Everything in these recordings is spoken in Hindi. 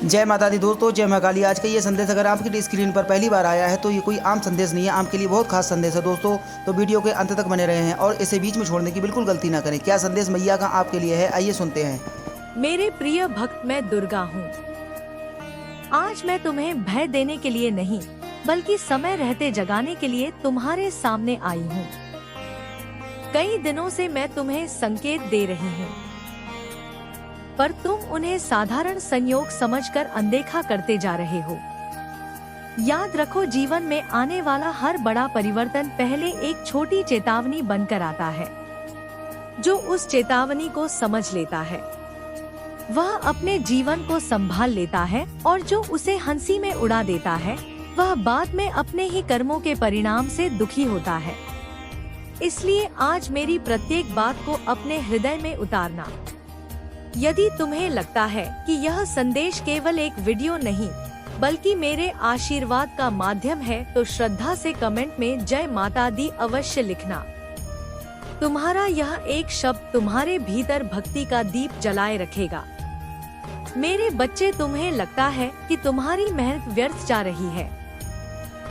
जय माता दी दोस्तों, जय माँ काली। आज का ये संदेश अगर आपकी स्क्रीन पर पहली बार आया है तो ये कोई आम संदेश नहीं है, आपके लिए बहुत खास संदेश है दोस्तों। तो वीडियो के अंत तक बने रहे हैं और इसे बीच में छोड़ने की बिल्कुल गलती ना करें। क्या संदेश मैया का आपके लिए है, आइए सुनते हैं। मेरे प्रिय भक्त, मैं दुर्गा हूँ। आज मैं तुम्हें भय देने के लिए नहीं, बल्कि समय रहते जगाने के लिए तुम्हारे सामने आई हूँ। कई दिनों से मैं तुम्हें संकेत दे रही हूँ, पर तुम उन्हें साधारण संयोग समझकर अनदेखा करते जा रहे हो। याद रखो, जीवन में आने वाला हर बड़ा परिवर्तन पहले एक छोटी चेतावनी बनकर आता है। जो उस चेतावनी को समझ लेता है वह अपने जीवन को संभाल लेता है, और जो उसे हंसी में उड़ा देता है वह बाद में अपने ही कर्मों के परिणाम से दुखी होता है। इसलिए आज मेरी प्रत्येक बात को अपने हृदय में उतारना। यदि तुम्हें लगता है कि यह संदेश केवल एक वीडियो नहीं बल्कि मेरे आशीर्वाद का माध्यम है, तो श्रद्धा से कमेंट में जय माता दी अवश्य लिखना। तुम्हारा यह एक शब्द तुम्हारे भीतर भक्ति का दीप जलाए रखेगा। मेरे बच्चे, तुम्हें लगता है कि तुम्हारी मेहनत व्यर्थ जा रही है,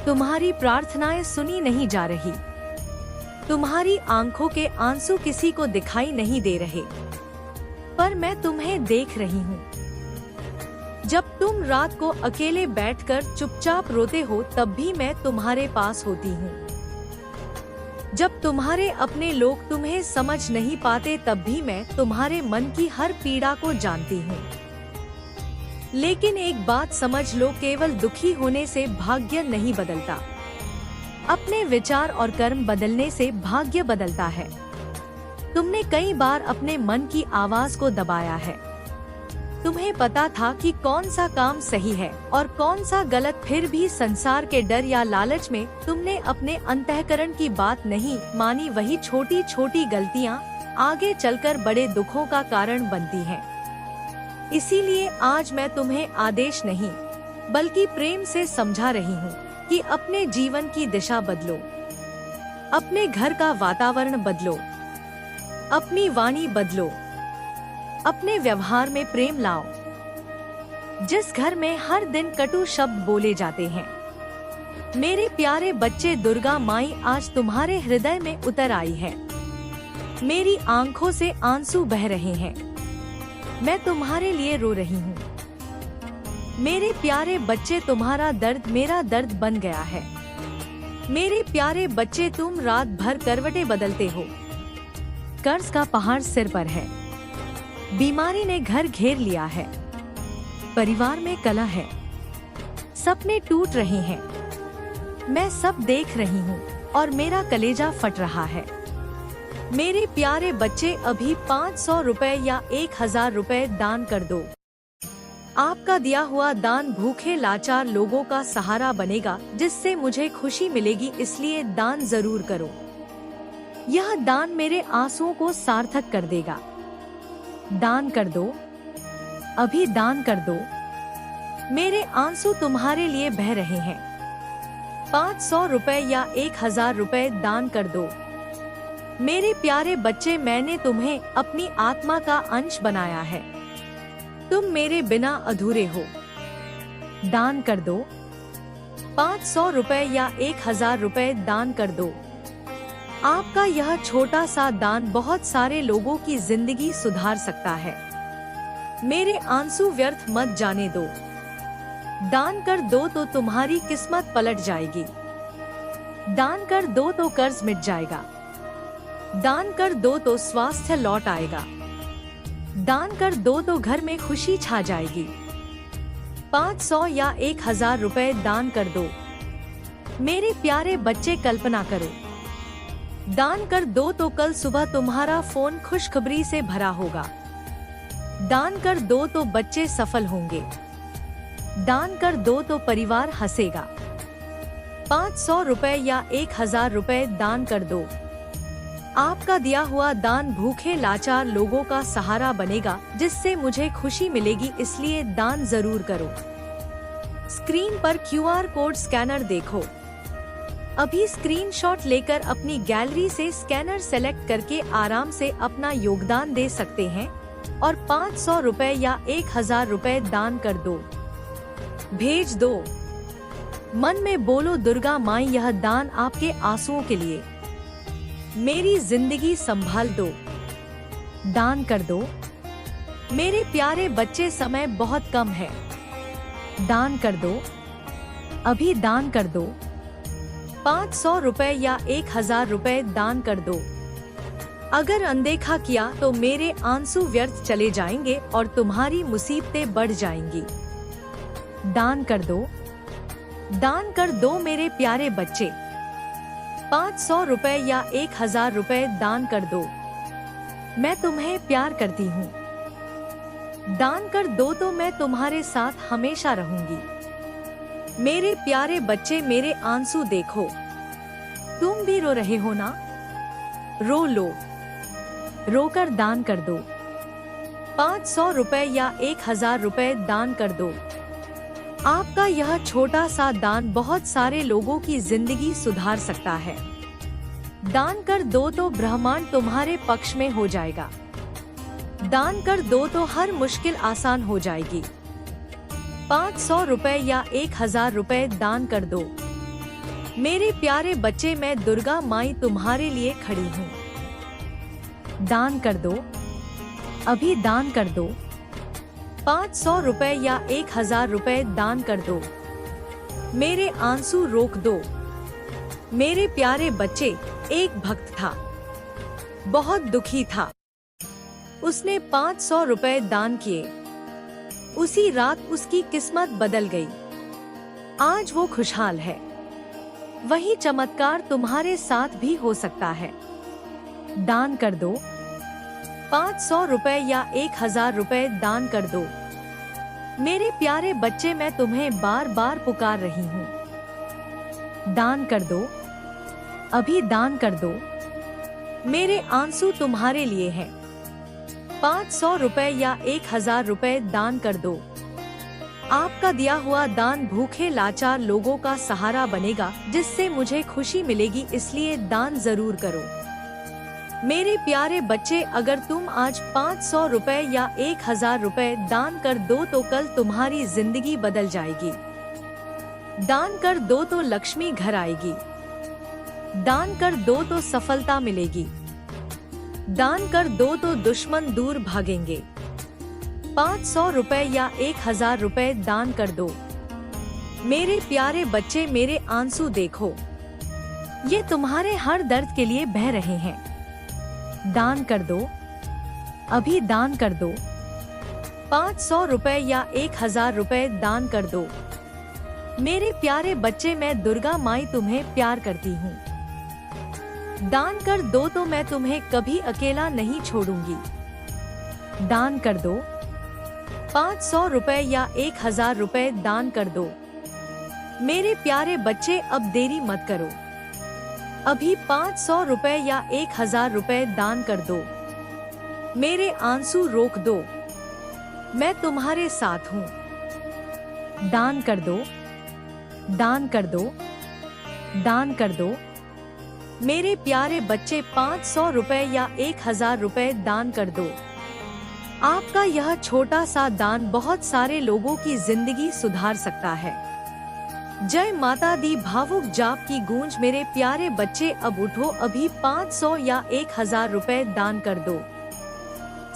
तुम्हारी प्रार्थनाएं सुनी नहीं जा रही, तुम्हारी आंखों के आंसू किसी को दिखाई नहीं दे रहे, पर मैं तुम्हें देख रही हूँ। जब तुम रात को अकेले बैठकर चुपचाप रोते हो, तब भी मैं तुम्हारे पास होती हूँ। जब तुम्हारे अपने लोग तुम्हें समझ नहीं पाते, तब भी मैं तुम्हारे मन की हर पीड़ा को जानती हूँ। लेकिन एक बात समझ लो, केवल दुखी होने से भाग्य नहीं बदलता। अपने विचार और कर्म बदलने से भाग्य बदलता है। तुमने कई बार अपने मन की आवाज को दबाया है। तुम्हें पता था कि कौन सा काम सही है और कौन सा गलत, फिर भी संसार के डर या लालच में तुमने अपने अंतःकरण की बात नहीं मानी। वही छोटी छोटी गलतियां आगे चलकर बड़े दुखों का कारण बनती हैं। इसीलिए आज मैं तुम्हें आदेश नहीं बल्कि प्रेम से समझा रही हूँ कि अपने जीवन की दिशा बदलो, अपने घर का वातावरण बदलो, अपनी वाणी बदलो, अपने व्यवहार में प्रेम लाओ। जिस घर में हर दिन कटु शब्द बोले जाते हैं, मेरे प्यारे बच्चे, दुर्गा माई आज तुम्हारे हृदय में उतर आई है। मेरी आंखों से आंसू बह रहे हैं, मैं तुम्हारे लिए रो रही हूँ। मेरे प्यारे बच्चे, तुम्हारा दर्द मेरा दर्द बन गया है। मेरे प्यारे बच्चे, तुम रात भर करवटें बदलते हो। कर्ज का पहाड़ सिर पर है, बीमारी ने घर घेर लिया है, परिवार में कलह है, सपने टूट रहे हैं। मैं सब देख रही हूँ और मेरा कलेजा फट रहा है। मेरे प्यारे बच्चे, अभी 500 रुपए या 1000 रुपए दान कर दो। आपका दिया हुआ दान भूखे लाचार लोगों का सहारा बनेगा, जिससे मुझे खुशी मिलेगी। इसलिए दान जरूर करो। यह दान मेरे आंसुओं को सार्थक कर देगा। दान कर दो, अभी दान कर दो। मेरे आंसू तुम्हारे लिए बह रहे हैं। 500 रुपए या 1000 रुपए दान कर दो। मेरे प्यारे बच्चे, मैंने तुम्हें अपनी आत्मा का अंश बनाया है। तुम मेरे बिना अधूरे हो। दान कर दो। 500 रुपए या 1000 रुपए दान कर दो। आपका यह छोटा सा दान बहुत सारे लोगों की जिंदगी सुधार सकता है। मेरे आंसू व्यर्थ मत जाने दो। दान कर दो तो तुम्हारी किस्मत पलट जाएगी। दान कर दो तो कर्ज मिट जाएगा। दान कर दो तो स्वास्थ्य लौट आएगा। दान कर दो तो घर में खुशी छा जाएगी। 500 या 1000 रुपए दान कर दो। मेरे प्यारे बच्चे, कल्पना करो, दान कर दो तो कल सुबह तुम्हारा फोन खुशखबरी से भरा होगा। दान कर दो तो बच्चे सफल होंगे। दान कर दो तो परिवार हंसेगा। 500 रुपए या 1000 रुपए दान कर दो। आपका दिया हुआ दान भूखे लाचार लोगों का सहारा बनेगा, जिससे मुझे खुशी मिलेगी। इसलिए दान जरूर करो। स्क्रीन पर QR कोड स्कैनर देखो। अभी स्क्रीनशॉट लेकर अपनी गैलरी से स्कैनर सेलेक्ट करके आराम से अपना योगदान दे सकते हैं और 500 रुपए या 1000 रुपए दान कर दो। भेज दो। मन में बोलो दुर्गा माई यह दान आपके आंसुओं के लिए। मेरी जिंदगी संभाल दो। दान कर दो। मेरे प्यारे बच्चे समय बहुत कम है। दान कर दो। अभी दान कर दो। 500 रुपए या 1000 रुपए दान कर दो। अगर अनदेखा किया तो मेरे आंसू व्यर्थ चले जाएंगे और तुम्हारी मुसीबतें बढ़ जाएंगी। दान कर दो। दान कर दो मेरे प्यारे बच्चे। 500 रुपए या 1000 रुपए दान कर दो। मैं तुम्हें प्यार करती हूँ। दान कर दो तो मैं तुम्हारे साथ हमेशा रहूंगी। मेरे प्यारे बच्चे मेरे आंसू देखो। तुम भी रो रहे हो ना? रो लो। रोकर दान कर दो। 500 रुपए या 1000 रुपए दान कर दो। आपका यह छोटा सा दान बहुत सारे लोगों की जिंदगी सुधार सकता है। दान कर दो तो ब्रह्मांड तुम्हारे पक्ष में हो जाएगा। दान कर दो तो हर मुश्किल आसान हो जाएगी। 500 रुपए या 1000 रुपए दान कर दो। मेरे प्यारे बच्चे मैं दुर्गा माई तुम्हारे लिए खड़ी हूँ। दान कर दो। अभी दान कर दो। 500 रुपए या 1000 रुपए दान कर दो। मेरे आंसू रोक दो। मेरे प्यारे बच्चे, एक भक्त था, बहुत दुखी था। उसने 500 रुपए दान किए। उसी रात उसकी किस्मत बदल गई। आज वो खुशहाल है। वही चमत्कार तुम्हारे साथ भी हो सकता है। दान कर दो। 500 रुपए या 1000 रुपए दान कर दो। मेरे प्यारे बच्चे मैं तुम्हें बार बार पुकार रही हूँ। दान कर दो। अभी दान कर दो। मेरे आंसू तुम्हारे लिए हैं। 500 रुपए या 1000 रुपए दान कर दो। आपका दिया हुआ दान भूखे लाचार लोगों का सहारा बनेगा, जिससे मुझे खुशी मिलेगी, इसलिए दान जरूर करो। मेरे प्यारे बच्चे, अगर तुम आज 500 रुपए या 1000 रुपए दान कर दो तो कल तुम्हारी जिंदगी बदल जाएगी। दान कर दो तो लक्ष्मी घर आएगी। दान कर दो तो सफलता मिलेगी। दान कर दो तो दुश्मन दूर भागेंगे। 500 रुपए या 1000 रुपए दान कर दो। मेरे प्यारे बच्चे मेरे आंसू देखो। ये तुम्हारे हर दर्द के लिए बह रहे हैं। दान कर दो। अभी दान कर दो। 500 रुपए या 1000 रुपए दान कर दो। मेरे प्यारे बच्चे मैं दुर्गा माई तुम्हें प्यार करती हूँ। दान कर दो तो मैं तुम्हें कभी अकेला नहीं छोड़ूंगी। दान कर दो। 500 रुपए या 1000 रुपए दान कर दो। मेरे प्यारे बच्चे अब देरी मत करो। अभी 500 रुपए या 1000 रुपए दान कर दो। मेरे आंसू रोक दो। मैं तुम्हारे साथ हूँ। दान कर दो। दान कर दो। दान कर दो। मेरे प्यारे बच्चे 500 रुपए या 1000 रुपए दान कर दो। आपका यह छोटा सा दान बहुत सारे लोगों की जिंदगी सुधार सकता है। जय माता दी भावुक जाप की गूंज। मेरे प्यारे बच्चे अब उठो। अभी 500 या 1000 रुपए दान कर दो।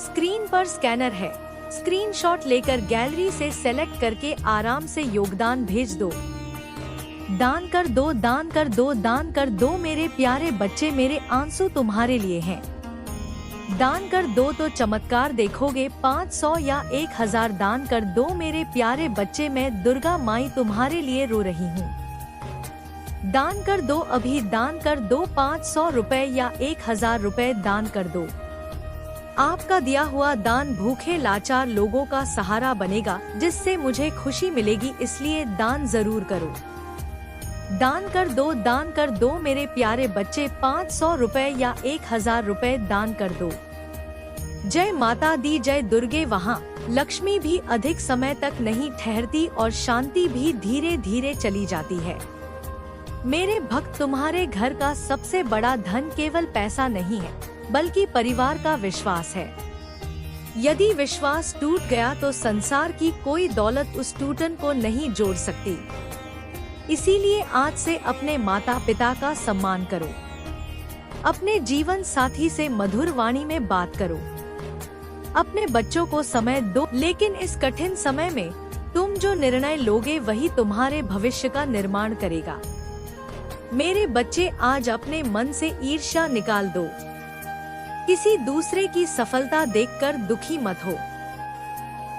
स्क्रीन पर स्कैनर है। स्क्रीनशॉट लेकर गैलरी से सेलेक्ट करके आराम से योगदान भेज दो। दान कर दो। दान कर दो। दान कर दो। मेरे प्यारे बच्चे मेरे आंसू तुम्हारे लिए हैं। दान कर दो तो चमत्कार देखोगे। 500 या 1000 दान कर दो। मेरे प्यारे बच्चे मैं दुर्गा माई तुम्हारे लिए रो रही हूँ। दान कर दो। अभी दान कर दो। 500 रुपए या 1000 रुपए दान कर दो। आपका दिया हुआ दान भूखे लाचार लोगों का सहारा बनेगा, जिससे मुझे खुशी मिलेगी, इसलिए दान जरूर करो। दान कर दो। दान कर दो। मेरे प्यारे बच्चे 500 रुपए या 1000 रुपए दान कर दो। जय माता दी जय दुर्गे। वहाँ लक्ष्मी भी अधिक समय तक नहीं ठहरती और शांति भी धीरे धीरे चली जाती है। मेरे भक्त, तुम्हारे घर का सबसे बड़ा धन केवल पैसा नहीं है, बल्कि परिवार का विश्वास है। यदि विश्वास टूट गया तो संसार की कोई दौलत उस टूटन को नहीं जोड़ सकती। इसीलिए आज से अपने माता पिता का सम्मान करो। अपने जीवन साथी से मधुर वाणी में बात करो। अपने बच्चों को समय दो, लेकिन इस कठिन समय में तुम जो निर्णय लोगे वही तुम्हारे भविष्य का निर्माण करेगा। मेरे बच्चे, आज अपने मन से ईर्ष्या निकाल दो। किसी दूसरे की सफलता देखकर दुखी मत हो।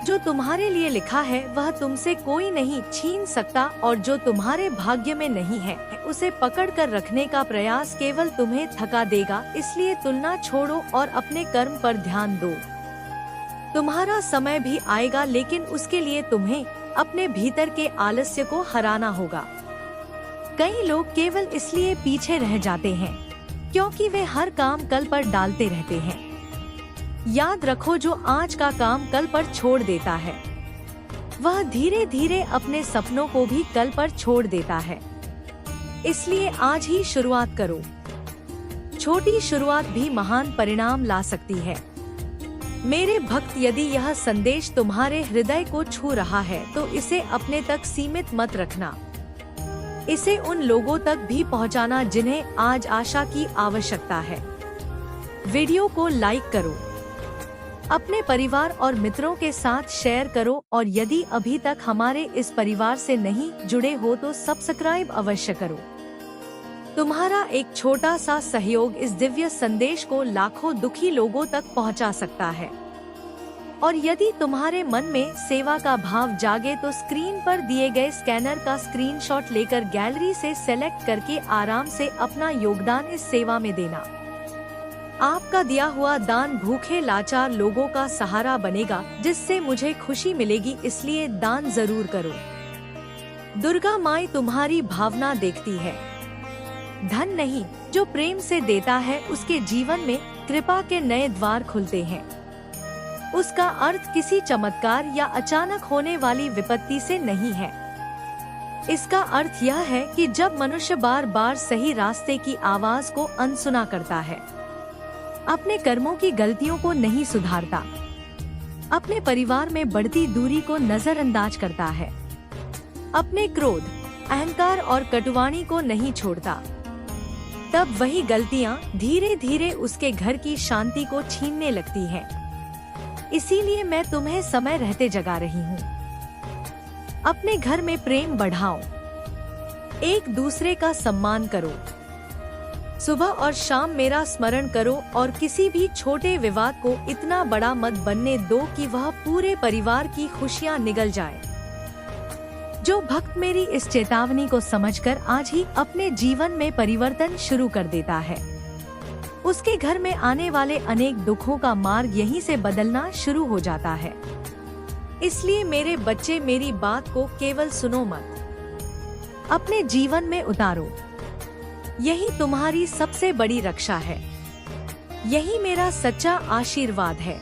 जो तुम्हारे लिए लिखा है वह तुमसे कोई नहीं छीन सकता, और जो तुम्हारे भाग्य में नहीं है उसे पकड़ कर रखने का प्रयास केवल तुम्हें थका देगा। इसलिए तुलना छोड़ो और अपने कर्म पर ध्यान दो। तुम्हारा समय भी आएगा, लेकिन उसके लिए तुम्हें अपने भीतर के आलस्य को हराना होगा। कई लोग केवल इसलिए पीछे रह जाते हैं क्योंकि वे हर काम कल पर डालते रहते हैं। याद रखो, जो आज का काम कल पर छोड़ देता है वह धीरे धीरे अपने सपनों को भी कल पर छोड़ देता है। इसलिए आज ही शुरुआत करो। छोटी शुरुआत भी महान परिणाम ला सकती है। मेरे भक्त, यदि यह संदेश तुम्हारे हृदय को छू रहा है तो इसे अपने तक सीमित मत रखना। इसे उन लोगों तक भी पहुंचाना जिन्हें आज आशा की आवश्यकता है। वीडियो को लाइक करो, अपने परिवार और मित्रों के साथ शेयर करो, और यदि अभी तक हमारे इस परिवार से नहीं जुड़े हो तो सब्सक्राइब अवश्य करो। तुम्हारा एक छोटा सा सहयोग इस दिव्य संदेश को लाखों दुखी लोगों तक पहुंचा सकता है। और यदि तुम्हारे मन में सेवा का भाव जागे तो स्क्रीन पर दिए गए स्कैनर का स्क्रीनशॉट लेकर गैलरी से सेलेक्ट करके आराम से अपना योगदान इस सेवा में देना। आपका दिया हुआ दान भूखे लाचार लोगों का सहारा बनेगा, जिससे मुझे खुशी मिलेगी। इसलिए दान जरूर करो। दुर्गा माई तुम्हारी भावना देखती है। धन नहीं, जो प्रेम से देता है उसके जीवन में कृपा के नए द्वार खुलते हैं। उसका अर्थ किसी चमत्कार या अचानक होने वाली विपत्ति से नहीं है। इसका अर्थ यह है कि जब मनुष्य बार बार सही रास्ते की आवाज को अनसुना करता है, अपने कर्मों की गलतियों को नहीं सुधारता, अपने परिवार में बढ़ती दूरी को नजरअंदाज करता है, अपने क्रोध, अहंकार और कटुवाणी को नहीं छोड़ता, तब वही गलतियां धीरे धीरे उसके घर की शांति को छीनने लगती हैं। इसीलिए मैं तुम्हें समय रहते जगा रही हूँ। अपने घर में प्रेम बढ़ाओ, एक दूसरे का सम्मान करो, सुबह और शाम मेरा स्मरण करो, और किसी भी छोटे विवाद को इतना बड़ा मत बनने दो कि वह पूरे परिवार की खुशियाँ निगल जाए। जो भक्त मेरी इस चेतावनी को समझकर आज ही अपने जीवन में परिवर्तन शुरू कर देता है, उसके घर में आने वाले अनेक दुखों का मार्ग यहीं से बदलना शुरू हो जाता है। इसलिए मेरे बच्चे, मेरी बात को केवल सुनो मत, अपने जीवन में उतारो। यही तुम्हारी सबसे बड़ी रक्षा है। यही मेरा सच्चा आशीर्वाद है।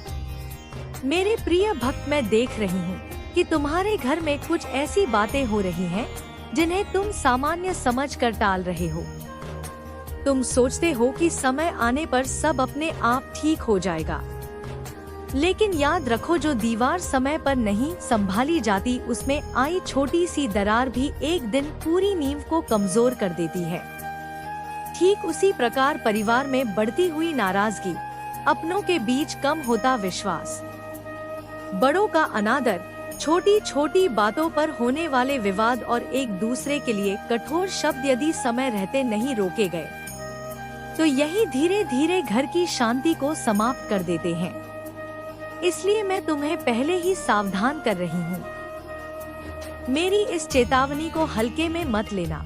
मेरे प्रिय भक्त, मैं देख रही हूँ कि तुम्हारे घर में कुछ ऐसी बातें हो रही हैं जिन्हें तुम सामान्य समझकर टाल रहे हो। तुम सोचते हो कि समय आने पर सब अपने आप ठीक हो जाएगा, लेकिन याद रखो, जो दीवार समय पर नहीं संभाली जाती उसमें आई छोटी सी दरार भी एक दिन पूरी नींव को कमजोर कर देती है। ठीक उसी प्रकार परिवार में बढ़ती हुई नाराजगी, अपनों के बीच कम होता विश्वास, बड़ों का अनादर, छोटी छोटी बातों पर होने वाले विवाद और एक दूसरे के लिए कठोर शब्द यदि समय रहते नहीं रोके गए तो यही धीरे धीरे घर की शांति को समाप्त कर देते हैं। इसलिए मैं तुम्हें पहले ही सावधान कर रही हूँ। मेरी इस चेतावनी को हल्के में मत लेना।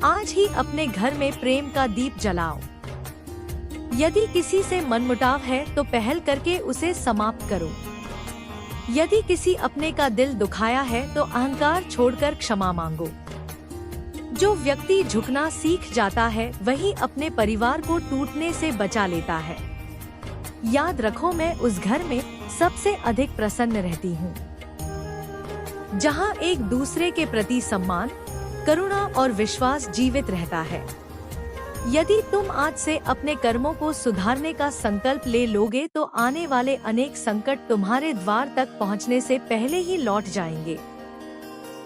आज ही अपने घर में प्रेम का दीप जलाओ। यदि किसी से मनमुटाव है तो पहल करके उसे समाप्त करो। यदि किसी अपने का दिल दुखाया है तो अहंकार छोड़कर क्षमा मांगो। जो व्यक्ति झुकना सीख जाता है वही अपने परिवार को टूटने से बचा लेता है। याद रखो, मैं उस घर में सबसे अधिक प्रसन्न रहती हूँ जहाँ एक दूसरे के प्रति सम्मान, करुणा और विश्वास जीवित रहता है। यदि तुम आज से अपने कर्मों को सुधारने का संकल्प ले लोगे तो आने वाले अनेक संकट तुम्हारे द्वार तक पहुंचने से पहले ही लौट जाएंगे।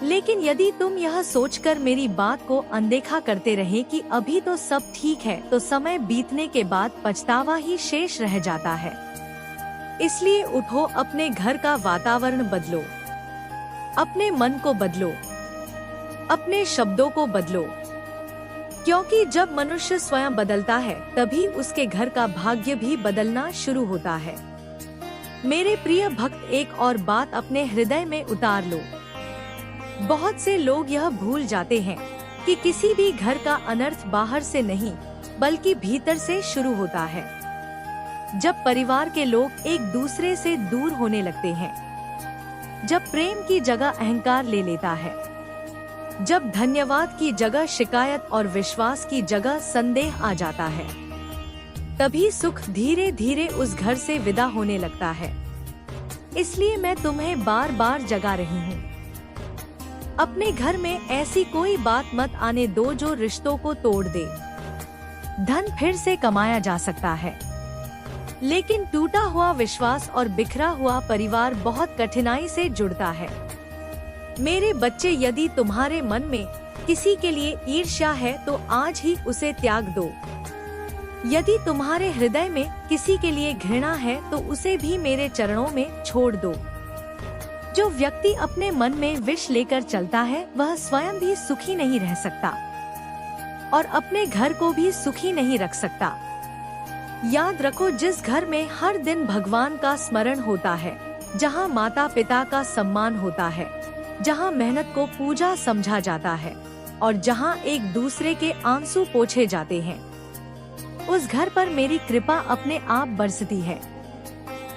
लेकिन यदि तुम यह सोचकर मेरी बात को अनदेखा करते रहे कि अभी तो सब ठीक है, तो समय बीतने के बाद पछतावा ही शेष रह जाता है। इसलिए उठो, अपने घर का वातावरण बदलो, अपने मन को बदलो, अपने शब्दों को बदलो, क्योंकि जब मनुष्य स्वयं बदलता है तभी उसके घर का भाग्य भी बदलना शुरू होता है। मेरे प्रिय भक्त, एक और बात अपने हृदय में उतार लो। बहुत से लोग यह भूल जाते हैं कि किसी भी घर का अनर्थ बाहर से नहीं बल्कि भीतर से शुरू होता है। जब परिवार के लोग एक दूसरे से दूर होने लगते हैं, जब प्रेम की जगह अहंकार ले लेता है, जब धन्यवाद की जगह शिकायत और विश्वास की जगह संदेह आ जाता है, तभी सुख धीरे धीरे उस घर से विदा होने लगता है। इसलिए मैं तुम्हें बार बार जगा रही हूँ, अपने घर में ऐसी कोई बात मत आने दो जो रिश्तों को तोड़ दे। धन फिर से कमाया जा सकता है, लेकिन टूटा हुआ विश्वास और बिखरा हुआ परिवार बहुत कठिनाई से जुड़ता है। मेरे बच्चे, यदि तुम्हारे मन में किसी के लिए ईर्ष्या है तो आज ही उसे त्याग दो। यदि तुम्हारे हृदय में किसी के लिए घृणा है तो उसे भी मेरे चरणों में छोड़ दो। जो व्यक्ति अपने मन में विष लेकर चलता है वह स्वयं भी सुखी नहीं रह सकता और अपने घर को भी सुखी नहीं रख सकता। याद रखो, जिस घर में हर दिन भगवान का स्मरण होता है, जहाँ माता पिता का सम्मान होता है, जहाँ मेहनत को पूजा समझा जाता है और जहाँ एक दूसरे के आंसू पोंछे जाते हैं, उस घर पर मेरी कृपा अपने आप बरसती है।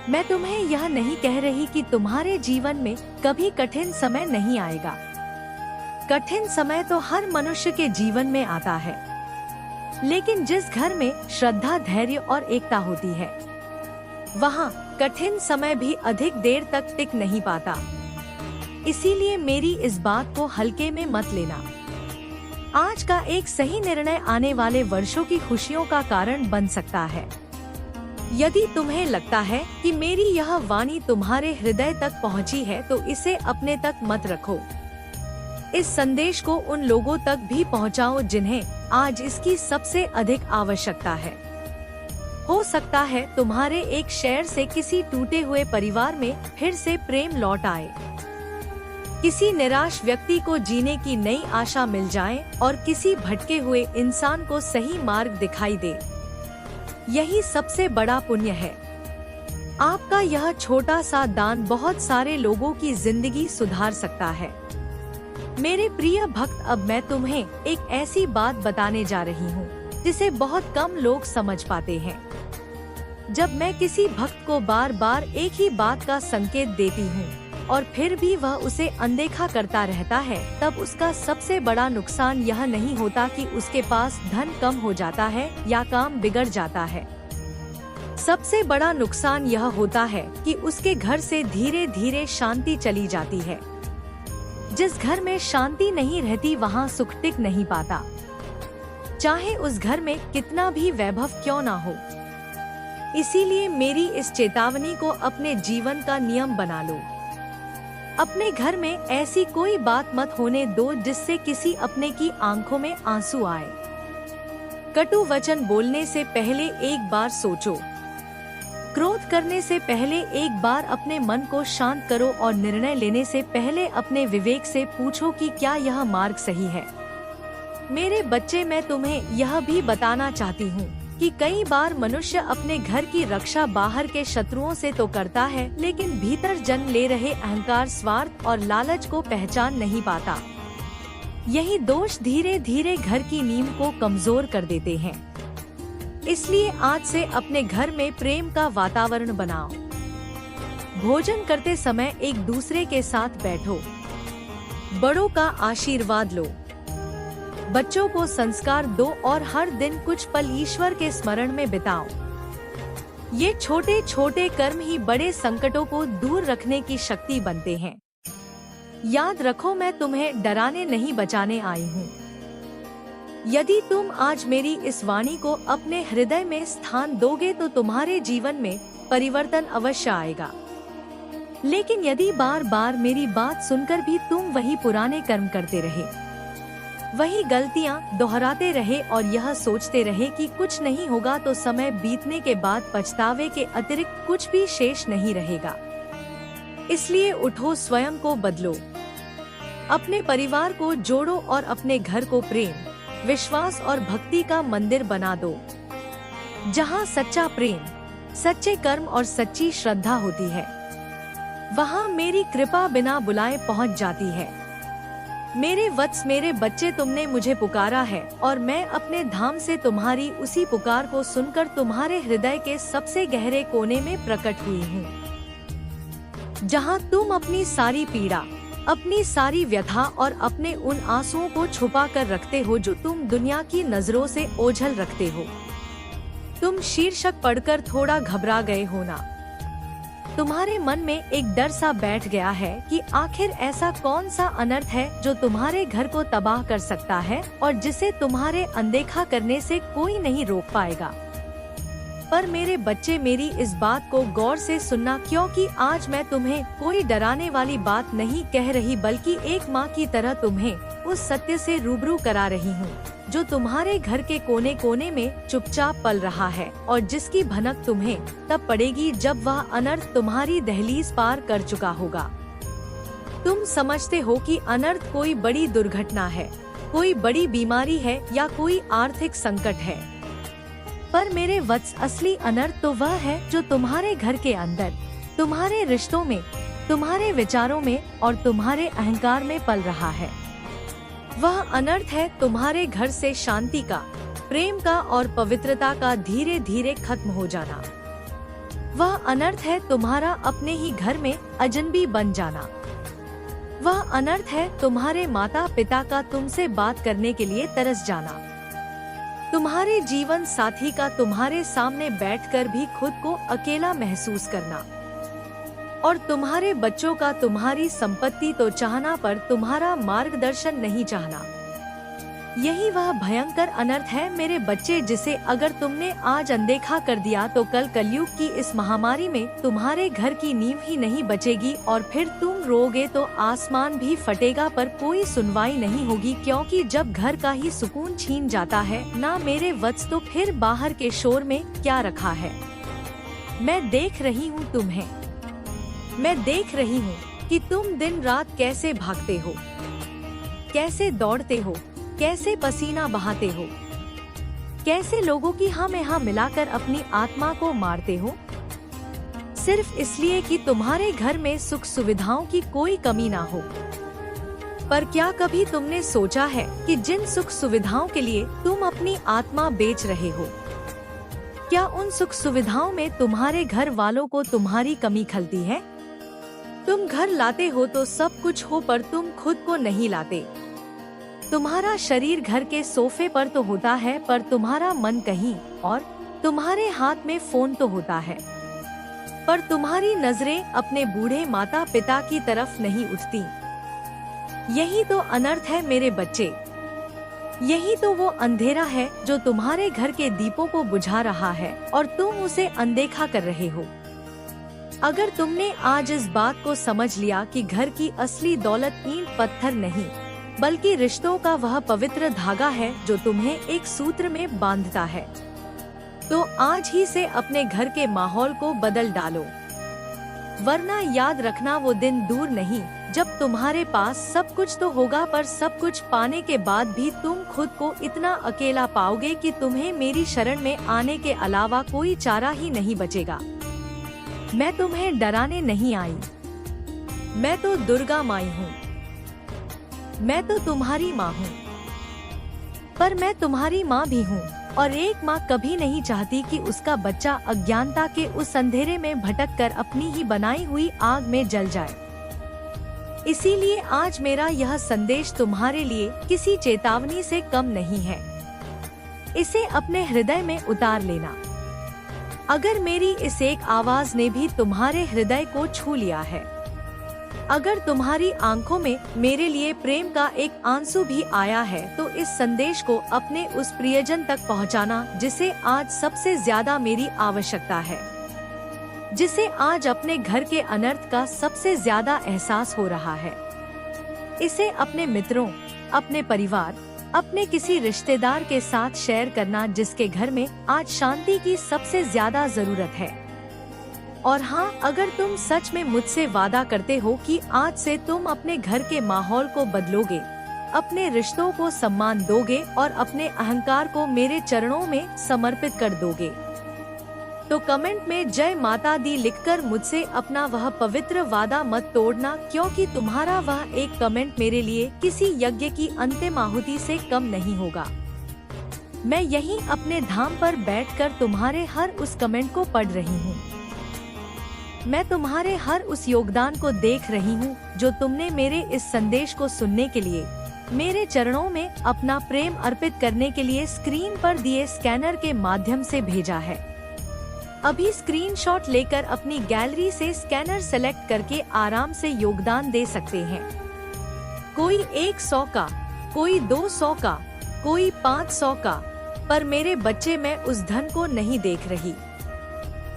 मैं तुम्हें यह नहीं कह रही कि तुम्हारे जीवन में कभी कठिन समय नहीं आएगा। कठिन समय तो हर मनुष्य के जीवन में आता है, लेकिन जिस घर में श्रद्धा, धैर्य और एकता होती है, वहाँ कठिन समय भी अधिक देर तक टिक नहीं पाता। इसीलिए मेरी इस बात को हल्के में मत लेना। आज का एक सही निर्णय आने वाले वर्षों की खुशियों का कारण बन सकता है। यदि तुम्हें लगता है कि मेरी यह वाणी तुम्हारे हृदय तक पहुंची है तो इसे अपने तक मत रखो। इस संदेश को उन लोगों तक भी पहुंचाओ जिन्हें आज इसकी सबसे अधिक आवश्यकता है। हो सकता है तुम्हारे एक शेयर से किसी टूटे हुए परिवार में फिर से प्रेम लौट आए, किसी निराश व्यक्ति को जीने की नई आशा मिल जाए और किसी भटके हुए इंसान को सही मार्ग दिखाई दे। यही सबसे बड़ा पुण्य है। आपका यह छोटा सा दान बहुत सारे लोगों की जिंदगी सुधार सकता है। मेरे प्रिय भक्त, अब मैं तुम्हें एक ऐसी बात बताने जा रही हूँ जिसे बहुत कम लोग समझ पाते हैं। जब मैं किसी भक्त को बार बार एक ही बात का संकेत देती हूँ और फिर भी वह उसे अनदेखा करता रहता है, तब उसका सबसे बड़ा नुकसान यह नहीं होता कि उसके पास धन कम हो जाता है या काम बिगड़ जाता है। सबसे बड़ा नुकसान यह होता है कि उसके घर से धीरे धीरे शांति चली जाती है। जिस घर में शांति नहीं रहती वहाँ सुख टिक नहीं पाता, चाहे उस घर में कितना भी वैभव क्यों ना हो। इसीलिए मेरी इस चेतावनी को अपने जीवन का नियम बना लो। अपने घर में ऐसी कोई बात मत होने दो जिससे किसी अपने की आंखों में आंसू आए। कटु वचन बोलने से पहले एक बार सोचो। क्रोध करने से पहले एक बार अपने मन को शांत करो और निर्णय लेने से पहले अपने विवेक से पूछो कि क्या यह मार्ग सही है। मेरे बच्चे, मैं तुम्हें यह भी बताना चाहती हूँ कि कई बार मनुष्य अपने घर की रक्षा बाहर के शत्रुओं से तो करता है, लेकिन भीतर जन्म ले रहे अहंकार, स्वार्थ और लालच को पहचान नहीं पाता। यही दोष धीरे धीरे घर की नींव को कमजोर कर देते हैं। इसलिए आज से अपने घर में प्रेम का वातावरण बनाओ। भोजन करते समय एक दूसरे के साथ बैठो, बड़ों का आशीर्वाद लो, बच्चों को संस्कार दो और हर दिन कुछ पल ईश्वर के स्मरण में बिताओ। ये छोटे छोटे कर्म ही बड़े संकटों को दूर रखने की शक्ति बनते हैं। याद रखो, मैं तुम्हें डराने नहीं बचाने आई हूँ। यदि तुम आज मेरी इस वाणी को अपने हृदय में स्थान दोगे तो तुम्हारे जीवन में परिवर्तन अवश्य आएगा। लेकिन यदि बार बार मेरी बात सुनकर भी तुम वही पुराने कर्म करते रहे, वही गलतियां दोहराते रहे और यह सोचते रहे कि कुछ नहीं होगा, तो समय बीतने के बाद पछतावे के अतिरिक्त कुछ भी शेष नहीं रहेगा। इसलिए उठो, स्वयं को बदलो, अपने परिवार को जोड़ो और अपने घर को प्रेम, विश्वास और भक्ति का मंदिर बना दो, जहाँ सच्चा प्रेम, सच्चे कर्म और सच्ची श्रद्धा होती है, वहाँ मेरी कृपा बिना बुलाए पहुँच जाती है। मेरे वत्स, मेरे बच्चे, तुमने मुझे पुकारा है और मैं अपने धाम से तुम्हारी उसी पुकार को सुनकर तुम्हारे हृदय के सबसे गहरे कोने में प्रकट हुई हूँ, जहाँ तुम अपनी सारी पीड़ा, अपनी सारी व्यथा और अपने उन आंसुओं को छुपा कर रखते हो जो तुम दुनिया की नजरों से ओझल रखते हो। तुम शीर्षक पढ़कर थोड़ा घबरा गए हो ना? तुम्हारे मन में एक डर सा बैठ गया है कि आखिर ऐसा कौन सा अनर्थ है जो तुम्हारे घर को तबाह कर सकता है और जिसे तुम्हारे अनदेखा करने से कोई नहीं रोक पाएगा। पर मेरे बच्चे, मेरी इस बात को गौर से सुनना, क्योंकि आज मैं तुम्हें कोई डराने वाली बात नहीं कह रही, बल्कि एक माँ की तरह तुम्हें उस सत्य से रूबरू करा रही हूँ जो तुम्हारे घर के कोने कोने में चुपचाप पल रहा है और जिसकी भनक तुम्हें तब पड़ेगी जब वह अनर्थ तुम्हारी दहलीज पार कर चुका होगा। तुम समझते हो कि अनर्थ कोई बड़ी दुर्घटना है, कोई बड़ी बीमारी है या कोई आर्थिक संकट है, पर मेरे वत्स, असली अनर्थ तो वह है जो तुम्हारे घर के अंदर, तुम्हारे रिश्तों में, तुम्हारे विचारों में और तुम्हारे अहंकार में पल रहा है। वह अनर्थ है तुम्हारे घर से शांति का, प्रेम का और पवित्रता का धीरे धीरे खत्म हो जाना। वह अनर्थ है तुम्हारा अपने ही घर में अजनबी बन जाना। वह अनर्थ है तुम्हारे माता पिता का तुमसे बात करने के लिए तरस जाना, तुम्हारे जीवन साथी का तुम्हारे सामने बैठकर भी खुद को अकेला महसूस करना और तुम्हारे बच्चों का तुम्हारी संपत्ति तो चाहना पर तुम्हारा मार्गदर्शन नहीं चाहना। यही वह भयंकर अनर्थ है मेरे बच्चे, जिसे अगर तुमने आज अनदेखा कर दिया तो कल कलयुग की इस महामारी में तुम्हारे घर की नींव ही नहीं बचेगी और फिर तुम रोगे तो आसमान भी फटेगा पर कोई सुनवाई नहीं होगी, क्योंकि जब घर का ही सुकून छीन जाता है ना मेरे वत्स, तो फिर बाहर के शोर में क्या रखा है। मैं देख रही हूँ तुम्हें, मैं देख रही हूँ कि तुम दिन रात कैसे भागते हो, कैसे दौड़ते हो, कैसे पसीना बहाते हो, कैसे लोगों की हाँ में हाँ मिलाकर अपनी आत्मा को मारते हो, सिर्फ इसलिए कि तुम्हारे घर में सुख सुविधाओं की कोई कमी ना हो। पर क्या कभी तुमने सोचा है कि जिन सुख सुविधाओं के लिए तुम अपनी आत्मा बेच रहे हो, क्या उन सुख सुविधाओं में तुम्हारे घर वालों को तुम्हारी कमी खलती है? तुम घर लाते हो तो सब कुछ हो पर तुम खुद को नहीं लाते। तुम्हारा शरीर घर के सोफे पर तो होता है पर तुम्हारा मन कहीं और, तुम्हारे हाथ में फोन तो होता है पर तुम्हारी नजरें अपने बूढ़े माता पिता की तरफ नहीं उठती। यही तो अनर्थ है मेरे बच्चे, यही तो वो अंधेरा है जो तुम्हारे घर के दीपों को बुझा रहा है और तुम उसे अनदेखा कर रहे हो। अगर तुमने आज इस बात को समझ लिया कि घर की असली दौलत ईंट पत्थर नहीं बल्कि रिश्तों का वह पवित्र धागा है जो तुम्हें एक सूत्र में बांधता है, तो आज ही से अपने घर के माहौल को बदल डालो, वरना याद रखना वो दिन दूर नहीं जब तुम्हारे पास सब कुछ तो होगा पर सब कुछ पाने के बाद भी तुम खुद को इतना अकेला पाओगे कि तुम्हें मेरी शरण में आने के अलावा कोई चारा ही नहीं बचेगा। मैं तुम्हें डराने नहीं आई, मैं तो दुर्गा माई हूँ, मैं तो तुम्हारी माँ हूँ, पर मैं तुम्हारी माँ भी हूँ और एक माँ कभी नहीं चाहती कि उसका बच्चा अज्ञानता के उस अंधेरे में भटककर अपनी ही बनाई हुई आग में जल जाए। इसीलिए आज मेरा यह संदेश तुम्हारे लिए किसी चेतावनी से कम नहीं है। इसे अपने हृदय में उतार लेना। अगर मेरी इस एक आवाज ने भी तुम्हारे हृदय को छू लिया है अगर तुम्हारी आंखों में मेरे लिए प्रेम का एक आंसू भी आया है तो इस संदेश को अपने उस प्रियजन तक पहुंचाना जिसे आज सबसे ज्यादा मेरी आवश्यकता है, जिसे आज अपने घर के अनर्थ का सबसे ज्यादा एहसास हो रहा है। इसे अपने मित्रों, अपने परिवार, अपने किसी रिश्तेदार के साथ शेयर करना जिसके घर में आज शांति की सबसे ज्यादा जरूरत है। और हाँ, अगर तुम सच में मुझसे वादा करते हो कि आज से तुम अपने घर के माहौल को बदलोगे, अपने रिश्तों को सम्मान दोगे और अपने अहंकार को मेरे चरणों में समर्पित कर दोगे, तो कमेंट में जय माता दी लिखकर मुझसे अपना वह पवित्र वादा मत तोड़ना, क्योंकि तुम्हारा वह एक कमेंट मेरे लिए किसी यज्ञ की अंतिम आहुति से कम नहीं होगा। मैं यहीं अपने धाम पर बैठकर तुम्हारे हर उस कमेंट को पढ़ रही हूँ। मैं तुम्हारे हर उस योगदान को देख रही हूँ जो तुमने मेरे इस संदेश को सुनने के लिए, मेरे चरणों में अपना प्रेम अर्पित करने के लिए स्क्रीन पर दिए स्कैनर के माध्यम से भेजा है। अभी स्क्रीनशॉट लेकर अपनी गैलरी से स्कैनर सेलेक्ट करके आराम से योगदान दे सकते हैं। कोई 100 का, कोई 200 का, कोई 500 का, पर मेरे बच्चे, मैं उस धन को नहीं देख रही।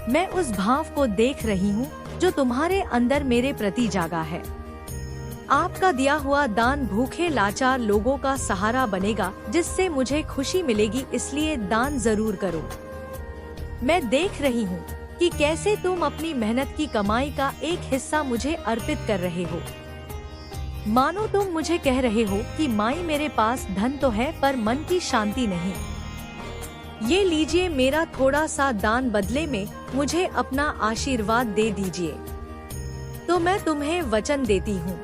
मैं उस भाव को देख रही हूँ जो तुम्हारे अंदर मेरे प्रति जागा है। आपका दिया हुआ दान भूखे लाचार लोगों का सहारा बनेगा, जिससे मुझे खुशी मिलेगी, इसलिए दान जरूर करो। मैं देख रही हूँ कि कैसे तुम अपनी मेहनत की कमाई का एक हिस्सा मुझे अर्पित कर रहे हो। मानो तुम मुझे कह रहे हो कि माई, मेरे पास धन तो है पर मन की शांति नहीं। ये लीजिए मेरा थोड़ा सा दान, बदले में मुझे अपना आशीर्वाद दे दीजिए। तो मैं तुम्हें वचन देती हूँ,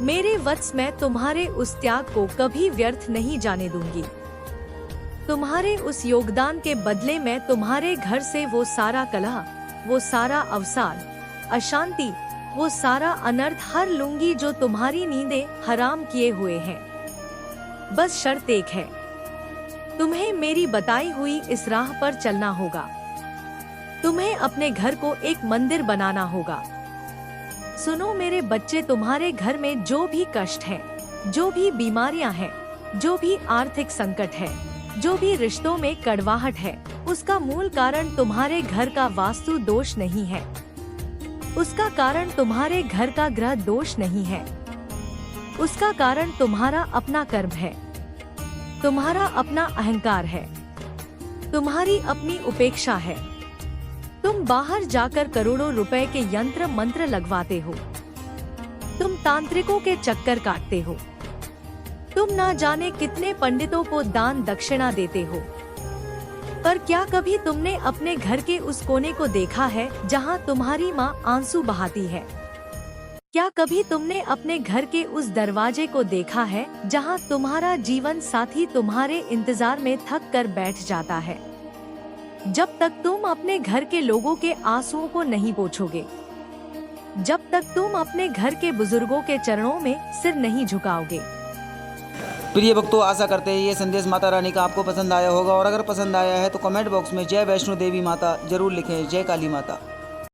मेरे वत्स, मैं तुम्हारे उस त्याग को कभी व्यर्थ नहीं जाने दूंगी। तुम्हारे उस योगदान के बदले मैं तुम्हारे घर से वो सारा कलह, वो सारा अवसाद, अशांति, वो सारा अनर्थ हर लूंगी जो तुम्हारी नींदें हराम किए हुए हैं। बस शर्त एक है, तुम्हें मेरी बताई हुई इस राह पर चलना होगा। तुम्हें अपने घर को एक मंदिर बनाना होगा। सुनो मेरे बच्चे, तुम्हारे घर में जो भी कष्ट है, जो भी बीमारियां हैं, जो भी आर्थिक संकट है, जो भी रिश्तों में कड़वाहट है, उसका मूल कारण तुम्हारे घर का वास्तु दोष नहीं है। उसका कारण तुम्हारे घर का ग्रह दोष नहीं है। उसका कारण तुम्हारा अपना कर्म है, तुम्हारा अपना अहंकार है, तुम्हारी अपनी उपेक्षा है। तुम बाहर जाकर करोड़ों रुपए के यंत्र मंत्र लगवाते हो, तुम तांत्रिकों के चक्कर काटते हो, तुम ना जाने कितने पंडितों को दान दक्षिणा देते हो, पर क्या कभी तुमने अपने घर के उस कोने को देखा है जहां तुम्हारी माँ आंसू बहाती है? क्या कभी तुमने अपने घर के उस दरवाजे को देखा है जहां तुम्हारा जीवन साथी तुम्हारे इंतजार में थक कर बैठ जाता है? जब तक तुम अपने घर के लोगों के आंसुओं को नहीं पोंछोगे, जब तक तुम अपने घर के बुजुर्गों के चरणों में सिर नहीं झुकाओगे। प्रिय भक्तों, आशा करते हैं ये संदेश माता रानी का आपको पसंद आया होगा, और अगर पसंद आया है तो कमेंट बॉक्स में जय वैष्णो देवी माता जरूर लिखें। जय काली माता।